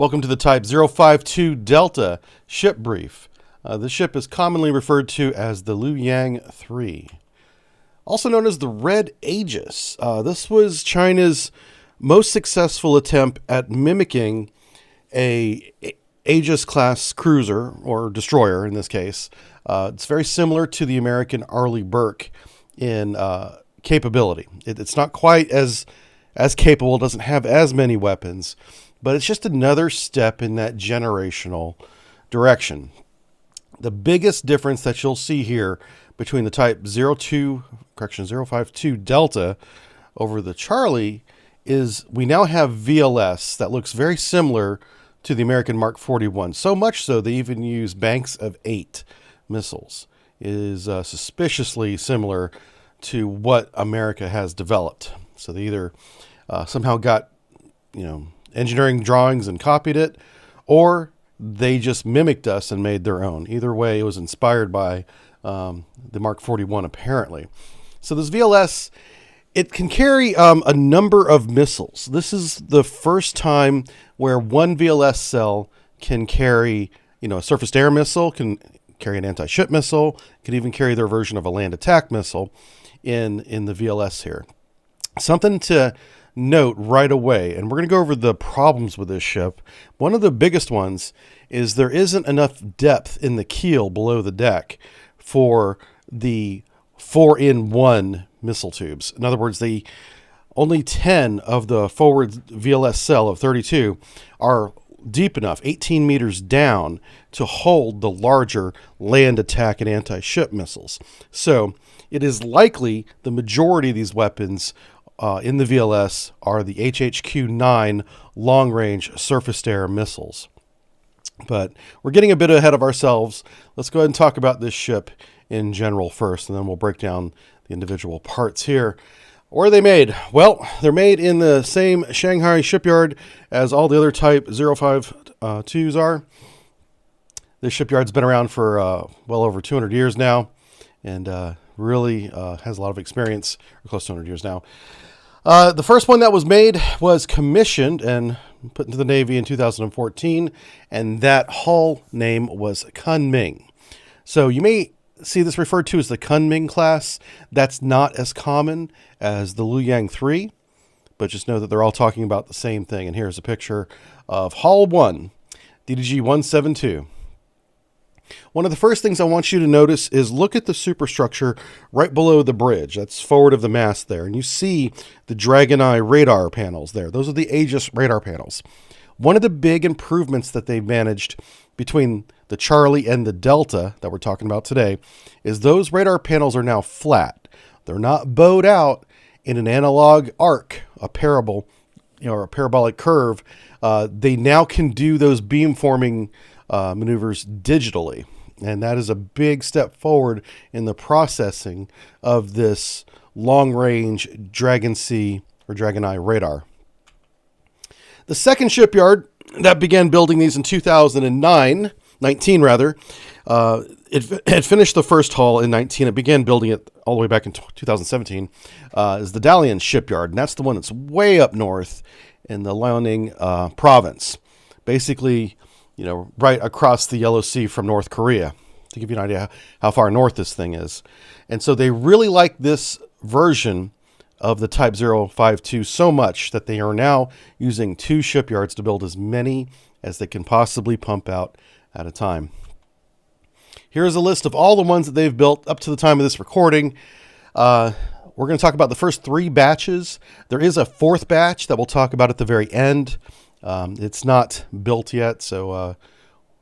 Welcome to the Type 052 Delta ship brief. This ship is commonly referred to as the Luyang III, also known as the Red Aegis. This was China's most successful attempt at mimicking a Aegis-class cruiser, or destroyer in this case. It's very similar to the American Arleigh Burke in capability. It's not quite as capable, doesn't have as many weapons, but it's just another step in that generational direction. The biggest difference that you'll see here between the Type 052 Delta over the Charlie is we now have VLS that looks very similar to the American Mark 41. So much so they even use banks of 8 missiles. It is suspiciously similar to what America has developed. So they either somehow got, engineering drawings and copied it, or they just mimicked us and made their own. Either way, it was inspired by the Mark 41, apparently. So this VLS, it can carry a number of missiles. This is the first time where one VLS cell can carry, a surface-to-air missile, can carry an anti-ship missile, can even carry their version of a land attack missile in the VLS here. Something to note right away, and we're going to go over the problems with this ship. One of the biggest ones is there isn't enough depth in the keel below the deck for the 4-in-1 missile tubes. In other words, only 10 of the forward VLS cell of 32 are deep enough, 18 meters down, to hold the larger land attack and anti-ship missiles. So it is likely the majority of these weapons in the VLS are the HHQ-9 long-range surface-to-air missiles. But we're getting a bit ahead of ourselves. Let's go ahead and talk about this ship in general first, and then we'll break down the individual parts here. Where are they made? Well, they're made in the same Shanghai shipyard as all the other Type 052s are. This shipyard's been around for well over 200 years now, and really has a lot of experience, or close to 200 years now. The first one that was made was commissioned and put into the Navy in 2014, and that hull name was Kunming. So you may see this referred to as the Kunming class. That's not as common as the Luyang III, but just know that they're all talking about the same thing. And here's a picture of Hull 1, DDG 172. One of the first things I want you to notice is look at the superstructure right below the bridge. That's forward of the mast there. And you see the Dragon Eye radar panels there. Those are the Aegis radar panels. One of the big improvements that they've managed between the Charlie and the Delta that we're talking about today is those radar panels are now flat. They're not bowed out in an analog arc, a parabolic curve. They now can do those beamforming maneuvers digitally, and that is a big step forward in the processing of this long-range Dragon Sea or Dragon Eye radar. The second shipyard that began building these in 2019, it finished the first hull in 19. It began building it all the way back in 2017. Is the Dalian shipyard, and that's the one that's way up north in the Liaoning province, basically, right across the Yellow Sea from North Korea, to give you an idea how far north this thing is. And so they really like this version of the Type 052 so much that they are now using 2 shipyards to build as many as they can possibly pump out at a time. Here's a list of all the ones that they've built up to the time of this recording. We're going to talk about the first 3 batches. There is a 4th batch that we'll talk about at the very end. It's not built yet, so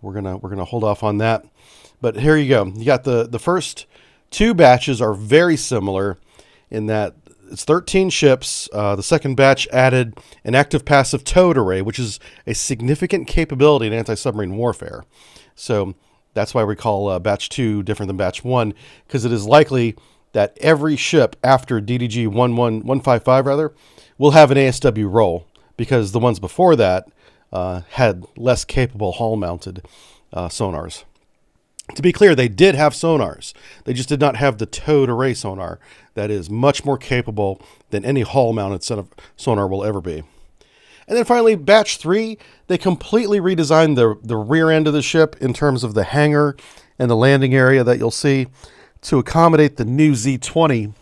we're gonna hold off on that. But here you go. You got the first 2 batches are very similar in that it's 13 ships. The second batch added an active passive towed array, which is a significant capability in anti-submarine warfare. So that's why we call batch 2 different than batch 1, because it is likely that every ship after DDG 155 will have an ASW role, because the ones before that had less capable hull-mounted sonars. To be clear, they did have sonars. They just did not have the towed array sonar that is much more capable than any hull-mounted sonar will ever be. And then finally, Batch 3, they completely redesigned the rear end of the ship in terms of the hangar and the landing area that you'll see to accommodate the new Z-20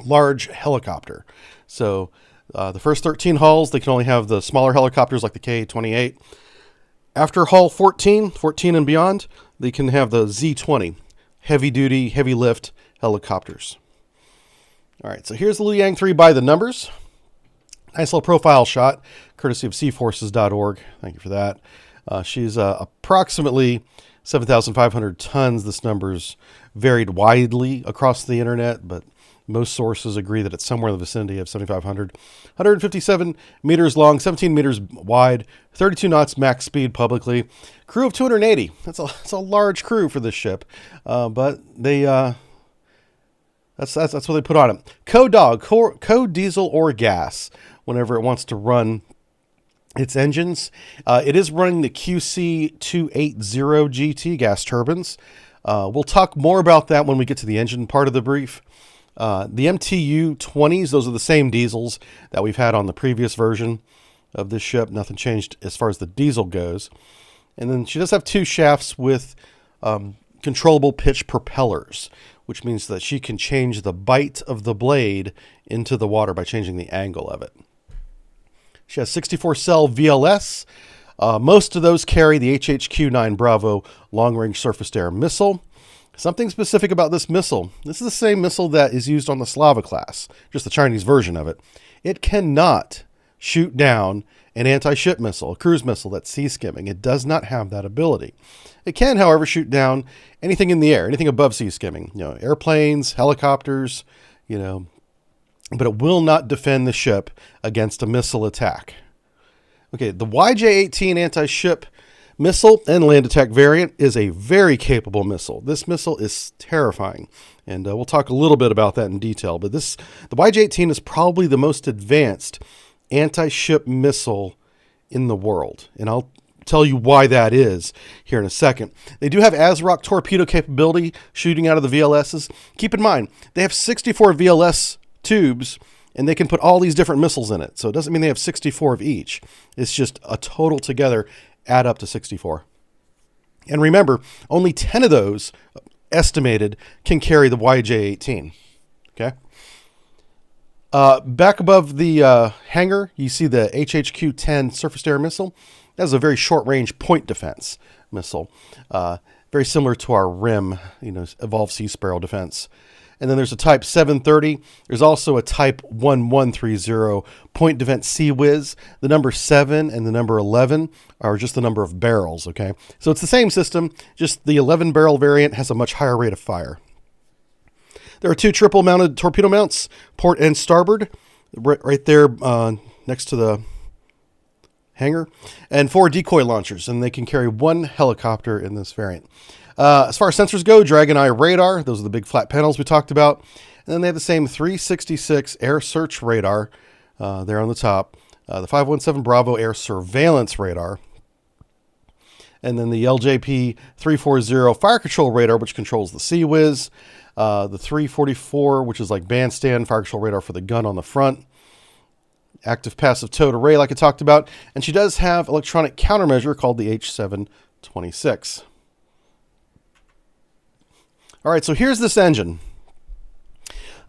large helicopter. So the first 13 hulls, they can only have the smaller helicopters like the K-28. After hull 14 and beyond, they can have the Z-20, heavy-duty, heavy-lift helicopters. All right, so here's the Luyang III by the numbers. Nice little profile shot, courtesy of seaforces.org. Thank you for that. She's approximately 7,500 tons. This number's varied widely across the internet, but most sources agree that it's somewhere in the vicinity of 7,500. 157 meters long, 17 meters wide, 32 knots max speed publicly. Crew of 280. That's a large crew for this ship, but they that's what they put on it. Co-diesel or gas whenever it wants to run its engines. It is running the QC280 GT gas turbines. We'll talk more about that when we get to the engine part of the brief. The MTU 20s, those are the same diesels that we've had on the previous version of this ship. Nothing changed as far as the diesel goes. And then she does have two shafts with controllable pitch propellers, which means that she can change the bite of the blade into the water by changing the angle of it. She has 64-cell VLS. Most of those carry the HHQ-9 Bravo long-range surface-to-air missile. Something specific about this missile. This is the same missile that is used on the Slava class, just the Chinese version of it. It cannot shoot down an anti-ship missile, a cruise missile that's sea skimming. It does not have that ability. It can, however, shoot down anything in the air, anything above sea skimming, airplanes, helicopters, but it will not defend the ship against a missile attack. Okay, the YJ-18 anti-ship missile and land attack variant is a very capable missile. This missile is terrifying, and we'll talk a little bit about that in detail. But the YJ-18 is probably the most advanced anti-ship missile in the world, and I'll tell you why that is here in a second. They do have ASROC torpedo capability shooting out of the VLSs. Keep in mind, they have 64 VLS tubes, and they can put all these different missiles in it. So it doesn't mean they have 64 of each. It's just a total together add up to 64. And remember, only 10 of those estimated can carry the YJ-18. Okay. Back above the hangar, you see the HHQ-10 surface-to-air missile. That's a very short-range point defense missile, very similar to our RIM, Evolved Sea Sparrow defense. And then there's a Type 730. There's also a Type 1130 point defense Sea Whiz. The number 7 and the number 11 are just the number of barrels, okay? So it's the same system, just the 11-barrel variant has a much higher rate of fire. There are two triple-mounted torpedo mounts, port and starboard, right there next to the hangar, and 4 decoy launchers, and they can carry 1 helicopter in this variant. As far as sensors go, Dragon Eye radar, those are the big flat panels we talked about. And then they have the same 366 air search radar there on the top. The 517 Bravo air surveillance radar. And then the LJP 340 fire control radar, which controls the Sea Whiz. The 344, which is like bandstand fire control radar for the gun on the front. Active passive towed array like I talked about. And she does have electronic countermeasure called the H726. All right, so here's this engine.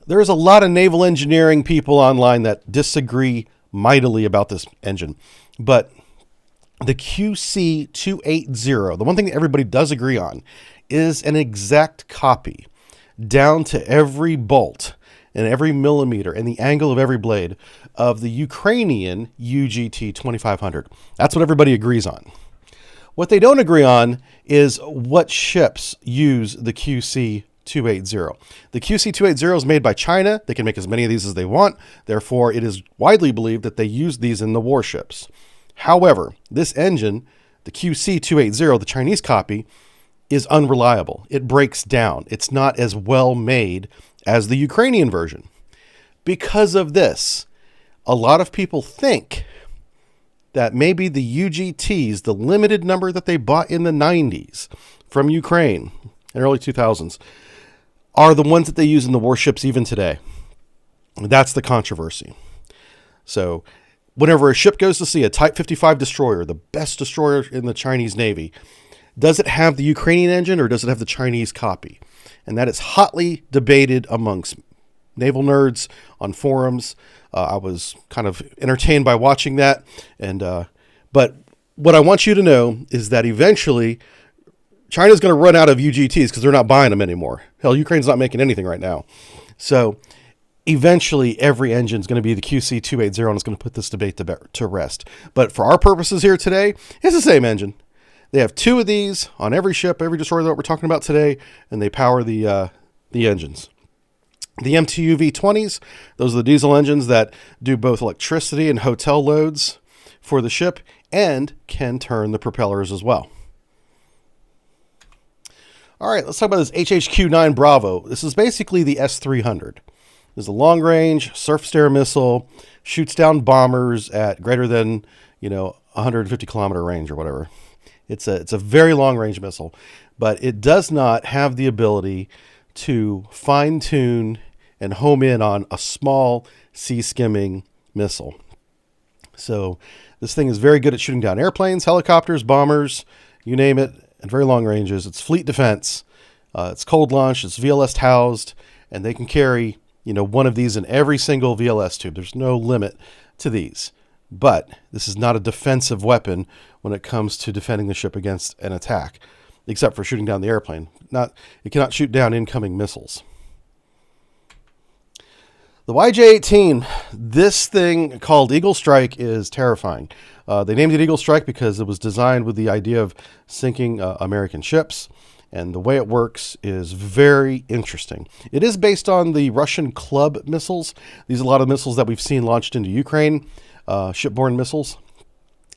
There's a lot of naval engineering people online that disagree mightily about this engine. But the QC280, the one thing that everybody does agree on, is an exact copy, down to every bolt and every millimeter and the angle of every blade, of the Ukrainian UGT 2500. That's what everybody agrees on. What they don't agree on is what ships use the QC280. The QC280 is made by China. They can make as many of these as they want. Therefore, it is widely believed that they use these in the warships. However, this engine, the QC280, the Chinese copy, is unreliable. It breaks down. It's not as well made as the Ukrainian version. Because of this, a lot of people think that maybe the UGTs, the limited number that they bought in the 90s from Ukraine in early 2000s, are the ones that they use in the warships even today. That's the controversy. So whenever a ship goes to sea, a Type 55 destroyer, the best destroyer in the Chinese Navy, does it have the Ukrainian engine or does it have the Chinese copy? And that is hotly debated amongst naval nerds on forums. I was kind of entertained by watching that. But what I want you to know is that eventually China's going to run out of UGTs because they're not buying them anymore. Hell, Ukraine's not making anything right now. So eventually every engine is going to be the QC280 and it's going to put this debate to rest. But for our purposes here today, it's the same engine. They have 2 of these on every ship, every destroyer that we're talking about today, and they power the engines. The MTU V20s, those are the diesel engines that do both electricity and hotel loads for the ship and can turn the propellers as well. All right, let's talk about this HHQ-9 Bravo. This is basically the S-300. This is a long-range surface-to-air missile, shoots down bombers at greater than 150-kilometer range or whatever. It's a very long-range missile, but it does not have the ability to fine-tune and home in on a small sea-skimming missile. So this thing is very good at shooting down airplanes, helicopters, bombers, you name it, at very long ranges. It's fleet defense. It's cold launch. It's VLS housed, and they can carry one of these in every single VLS tube. There's no limit to these. But this is not a defensive weapon when it comes to defending the ship against an attack, except for shooting down the airplane. It cannot shoot down incoming missiles. The YJ-18, this thing called Eagle Strike is terrifying. They named it Eagle Strike because it was designed with the idea of sinking American ships. And the way it works is very interesting. It is based on the Russian Club missiles. These are a lot of missiles that we've seen launched into Ukraine, shipborne missiles.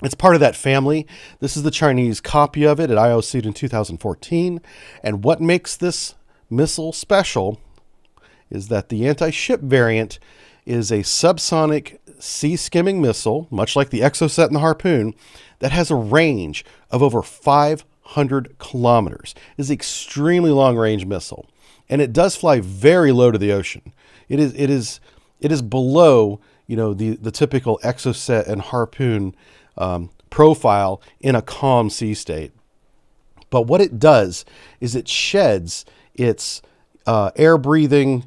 It's part of that family. This is the Chinese copy of it. It IOC'd in 2014. And what makes this missile special is that the anti-ship variant is a subsonic sea-skimming missile, much like the Exocet and the Harpoon, that has a range of over 500 kilometers. It is an extremely long-range missile, and it does fly very low to the ocean. It is below the typical Exocet and Harpoon profile in a calm sea state. But what it does is it sheds its air-breathing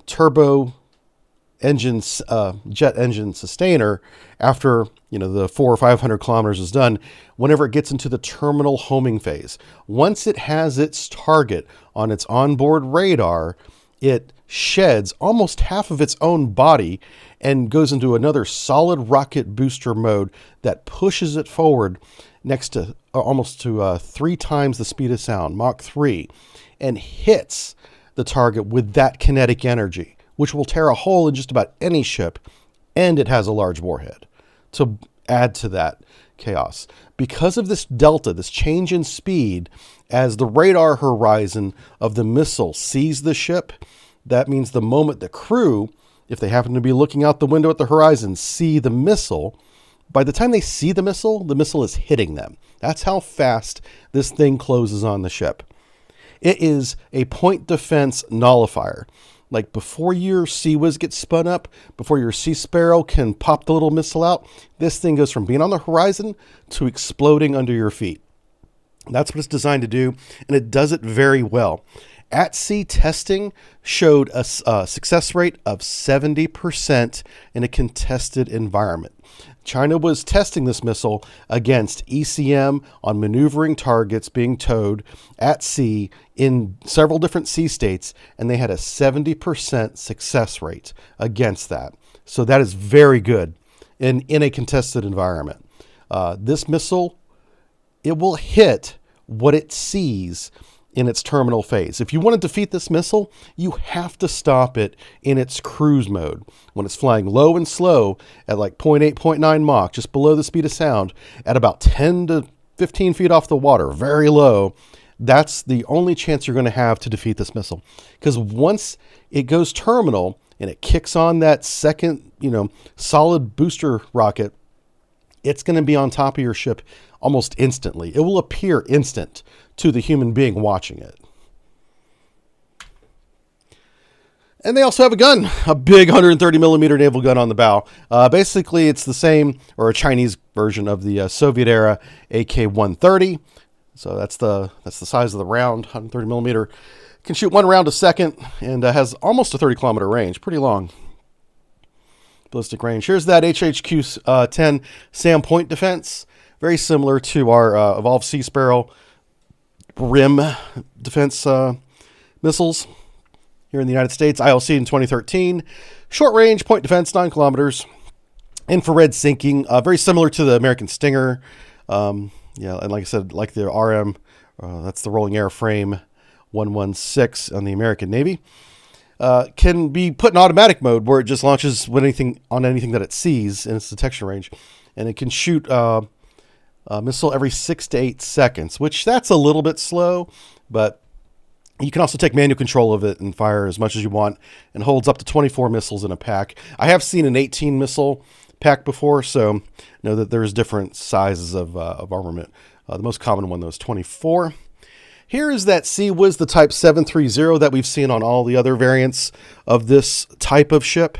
turbo engines, jet engine sustainer after the 400 or 500 kilometers is done, whenever it gets into the terminal homing phase. Once it has its target on its onboard radar, it sheds almost half of its own body and goes into another solid rocket booster mode that pushes it forward next to almost to 3 times the speed of sound, Mach 3, and hits the target with that kinetic energy, which will tear a hole in just about any ship, and it has a large warhead to add to that chaos. Because of this delta, this change in speed, as the radar horizon of the missile sees the ship, that means the moment the crew, if they happen to be looking out the window at the horizon, see the missile, by the time they see the missile is hitting them. That's how fast this thing closes on the ship. It is a point defense nullifier. Like before your Sea Whiz gets spun up, before your Sea Sparrow can pop the little missile out, this thing goes from being on the horizon to exploding under your feet. That's what it's designed to do, and it does it very well. At sea testing showed a success rate of 70% in a contested environment. China was testing this missile against ECM on maneuvering targets being towed at sea in several different sea states, and they had a 70% success rate against that. So that is very good in a contested environment. This missile, it will hit what it sees in its terminal phase. If you want to defeat this missile, you have to stop it in its cruise mode. When it's flying low and slow at like 0.8, 0.9 Mach, just below the speed of sound, at about 10 to 15 feet off the water, very low, that's the only chance you're going to have to defeat this missile. Because once it goes terminal and it kicks on that second, solid booster rocket, it's going to be on top of your ship almost instantly. It will appear instant to the human being watching it. And they also have a gun, a big 130 millimeter naval gun on the bow. Basically, it's the same, or a Chinese version of the Soviet-era AK-130. So that's the size of the round, 130 millimeter. Can shoot 1 round a second, and has almost a 30-kilometer range, pretty long ballistic range. Here's that HHQ-10 SAM point defense, very similar to our Evolved Sea Sparrow rim defense missiles here in the United States. ILC in 2013. Short range point defense, 9 kilometers. Infrared sinking, very similar to the American Stinger. And like I said, like the RM, that's the rolling airframe 116 on the American Navy. Can be put in automatic mode where it just launches when anything that it sees in its detection range. And it can shoot a missile every 6 to 8 seconds, which that's a little bit slow, but you can also take manual control of it and fire as much as you want, and holds up to 24 missiles in a pack. I have seen an 18 missile pack before, so know that there's different sizes of armament. The most common one, though, is 24. Here is that Sea Whiz, the Type 730 that we've seen on all the other variants of this type of ship.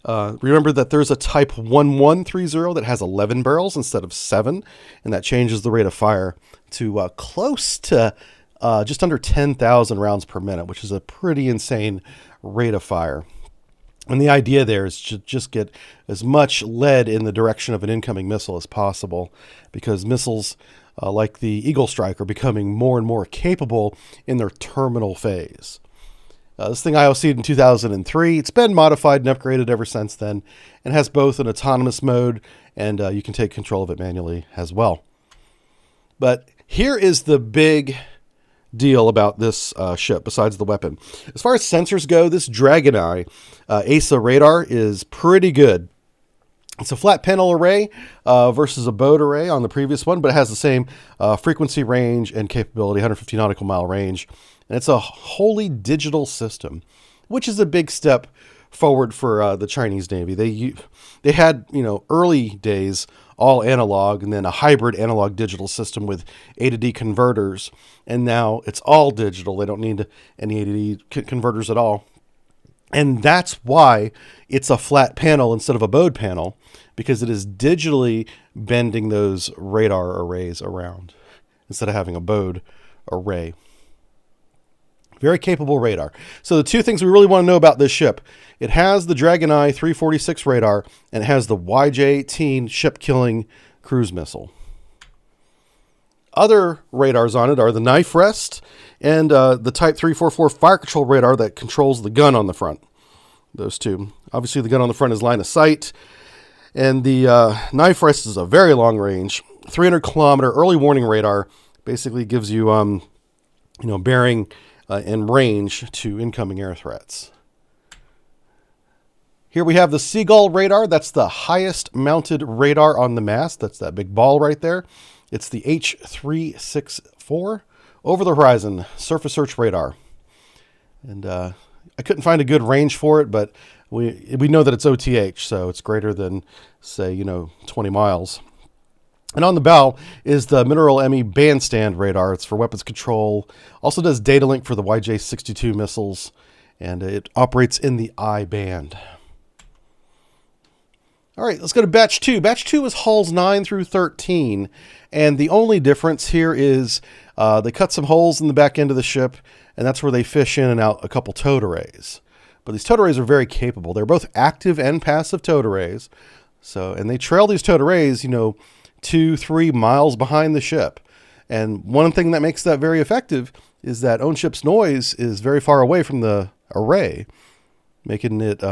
Remember that there's a Type 1130 that has 11 barrels instead of 7, and that changes the rate of fire to close to just under 10,000 rounds per minute, which is a pretty insane rate of fire. And the idea there is to just get as much lead in the direction of an incoming missile as possible, because missiles like the Eagle Strike are becoming more and more capable in their terminal phase. This thing IOC'd in 2003. It's been modified and upgraded ever since then, and has both an autonomous mode and you can take control of it manually as well. But here is the big deal about this ship, besides the weapon. As far as sensors go, this Dragon Eye ASA radar is pretty good. It's a flat panel array versus a boat array on the previous one, but it has the same frequency range and capability, 150 nautical mile range. And it's a wholly digital system, which is a big step forward for the Chinese Navy. They had, early days all analog, and then a hybrid analog digital system with A to D converters. And now it's all digital. They don't need any A to D converters at all. And that's why it's a flat panel instead of a bowed panel, because it is digitally bending those radar arrays around instead of having a bowed array. Very capable radar. So the two things we really want to know about this ship: it has the Dragon Eye 346 radar, and it has the YJ-18 ship-killing cruise missile. Other radars on it are the knife rest and the Type 344 fire control radar that controls the gun on the front. Those two. Obviously, the gun on the front is line of sight, and the knife rest is a very long range, 300-kilometer early warning radar. Basically gives you, bearing and range to incoming air threats. Here we have the Seagull radar. That's the highest mounted radar on the mast. That's that big ball right there. It's the H364 over the horizon surface search radar. And I couldn't find a good range for it, but we know that it's OTH, so it's greater than, say, 20 miles. And on the bow is the Mineral ME bandstand radar. It's for weapons control. Also does data link for the YJ-62 missiles, and it operates in the I band. All right, let's go to Batch 2. Batch 2 is hulls 9 through 13, and the only difference here is they cut some holes in the back end of the ship, and that's where they fish in and out a couple towed arrays. But these towed arrays are very capable. They're both active and passive towed arrays. And they trail these towed arrays, 2-3 miles behind the ship. And one thing that makes that very effective is that own ship's noise is very far away from the array, making it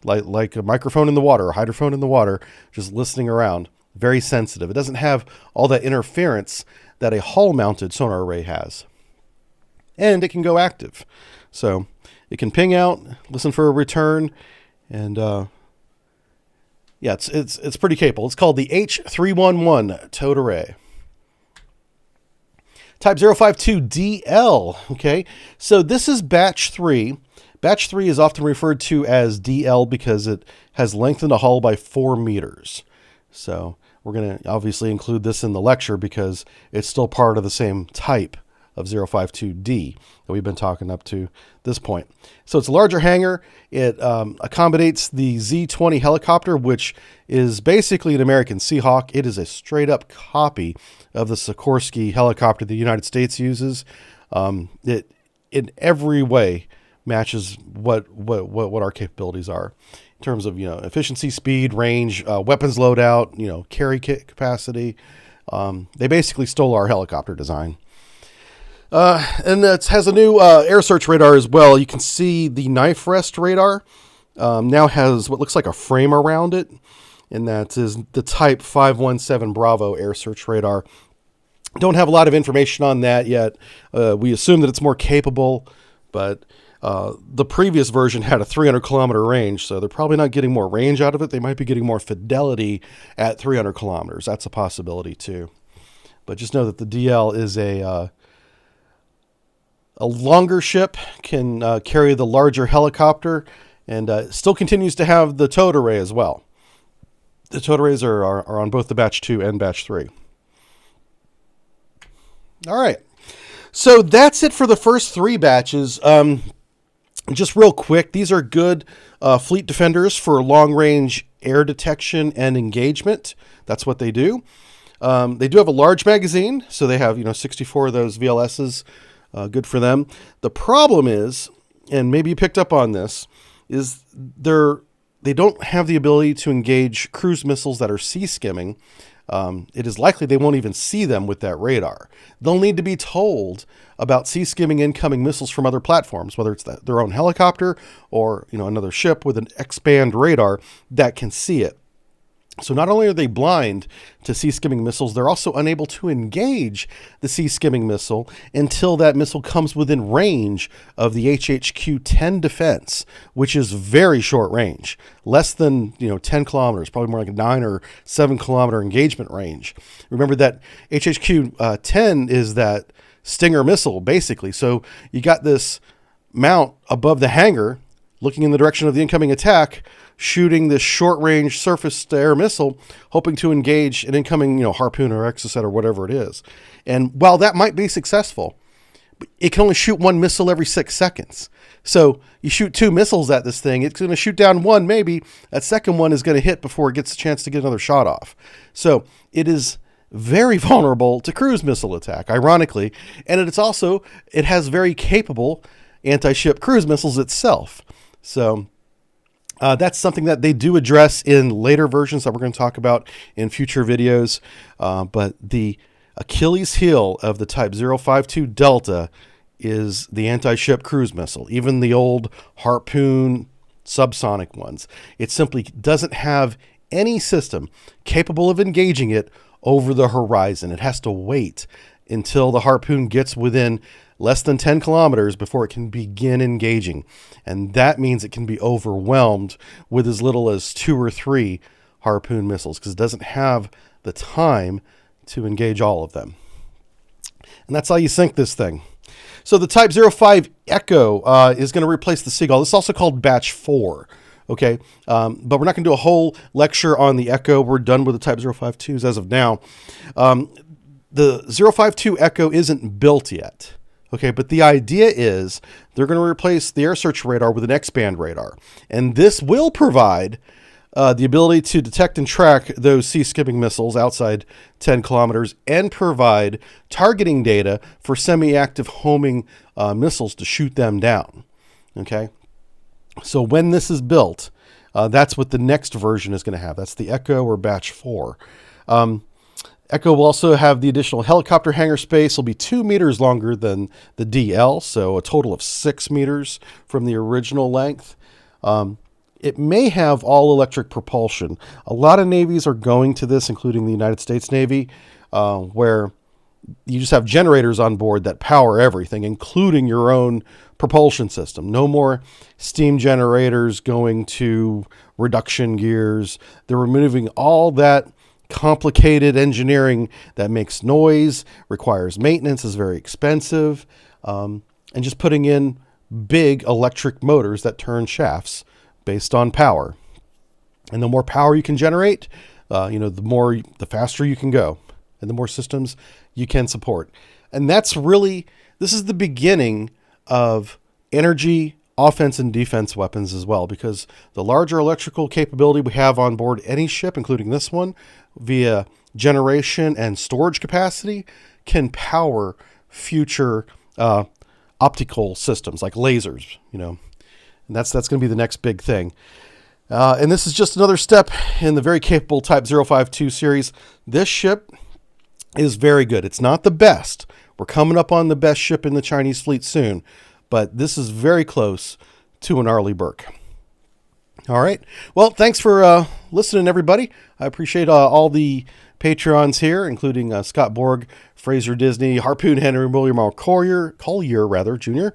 like a microphone in the water, or hydrophone in the water, just listening around. Very sensitive. It doesn't have all that interference that a hull-mounted sonar array has. And it can go active. So it can ping out, listen for a return, and it's pretty capable. It's called the H311 towed array. Type 052DL, okay? So this is Batch 3. Batch 3 is often referred to as DL because it has lengthened a hull by 4 meters. So we're going to obviously include this in the lecture because it's still part of the same type of 052D that we've been talking up to this point. So it's a larger hangar. It accommodates the Z-20 helicopter, which is basically an American Seahawk. It is a straight-up copy of the Sikorsky helicopter the United States uses. It in every way matches what our capabilities are in terms of, efficiency, speed, range, weapons loadout, carry capacity. They basically stole our helicopter design. And it has a new air search radar as well. You can see the knife rest radar now has what looks like a frame around it, and that is the Type 517 Bravo air search radar. Don't have a lot of information on that yet. We assume that it's more capable, but the previous version had a 300-kilometer range, so they're probably not getting more range out of it. They might be getting more fidelity at 300 kilometers. That's a possibility too. But just know that the DL is a longer ship, can carry the larger helicopter, and still continues to have the towed array as well. The towed arrays are on both the Batch 2 and Batch 3. All right. So that's it for the first 3 batches. Just real quick, these are good fleet defenders for long-range air detection and engagement. That's what they do. They do have a large magazine, so they have 64 of those VLSs. Good for them. The problem is, and maybe you picked up on this, is they don't have the ability to engage cruise missiles that are sea skimming. It is likely they won't even see them with that radar. They'll need to be told about sea skimming incoming missiles from other platforms, whether it's their own helicopter or another ship with an X-band radar that can see it. So not only are they blind to sea skimming missiles, they're also unable to engage the sea skimming missile until that missile comes within range of the HHQ-10 defense, which is very short range, less than 10 kilometers, probably more like a 9 or 7 kilometer engagement range. Remember that HHQ-10 is that Stinger missile, basically. So you got this mount above the hangar looking in the direction of the incoming attack, shooting this short-range surface-to-air missile, hoping to engage an incoming, Harpoon or Exocet or whatever it is. And while that might be successful, it can only shoot one missile every 6 seconds. So you shoot 2 missiles at this thing, it's going to shoot down one maybe. That second one is going to hit before it gets a chance to get another shot off. So it is very vulnerable to cruise missile attack, ironically. And it has very capable anti-ship cruise missiles itself. So that's something that they do address in later versions that we're going to talk about in future videos. But the Achilles heel of the Type 052 Delta is the anti-ship cruise missile, even the old Harpoon subsonic ones. It simply doesn't have any system capable of engaging it over the horizon. It has to wait until the Harpoon gets within less than 10 kilometers before it can begin engaging. And that means it can be overwhelmed with as little as 2 or 3 Harpoon missiles because it doesn't have the time to engage all of them. And that's how you sink this thing. So the Type 05 Echo is going to replace the Seagull. This is also called Batch 4. Okay, but we're not going to do a whole lecture on the Echo. We're done with the Type 052s as of now. The 052 Echo isn't built yet. Okay, but the idea is they're going to replace the air search radar with an X-band radar. And this will provide the ability to detect and track those sea skimming missiles outside 10 kilometers and provide targeting data for semi-active homing missiles to shoot them down. Okay, so when this is built, that's what the next version is going to have. That's the Echo or Batch 4. Echo will also have the additional helicopter hangar space. It'll be 2 meters longer than the DL, so a total of 6 meters from the original length. It may have all-electric propulsion. A lot of navies are going to this, including the United States Navy, where you just have generators on board that power everything, including your own propulsion system. No more steam generators going to reduction gears. They're removing all that complicated engineering that makes noise, requires maintenance, is very expensive, and just putting in big electric motors that turn shafts based on power. And the more power you can generate, the faster you can go. and the more systems you can support. And this is the beginning of energy, offense, and defense weapons as well, because the larger electrical capability we have on board any ship, including this one, via generation and storage capacity, can power future optical systems like lasers, and that's going to be the next big thing. And this is just another step in the very capable Type 052 series. This ship is very good. It's not the best. We're coming up on the best ship in the Chinese fleet soon, but this is very close to an Arleigh Burke. All right. Well, thanks for listening, everybody. I appreciate all the Patreons here, including Scott Borg, Fraser Disney, Harpoon Henry, William Collier, Jr.,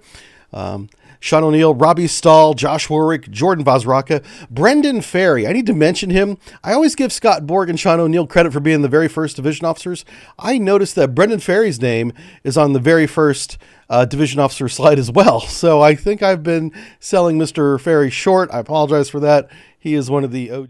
Sean O'Neill, Robbie Stahl, Josh Warwick, Jordan Vazraka, Brendan Ferry. I need to mention him. I always give Scott Borg and Sean O'Neill credit for being the very first division officers. I noticed that Brendan Ferry's name is on the very first division officer slide as well. So I think I've been selling Mr. Ferry short. I apologize for that. He is one of the OG.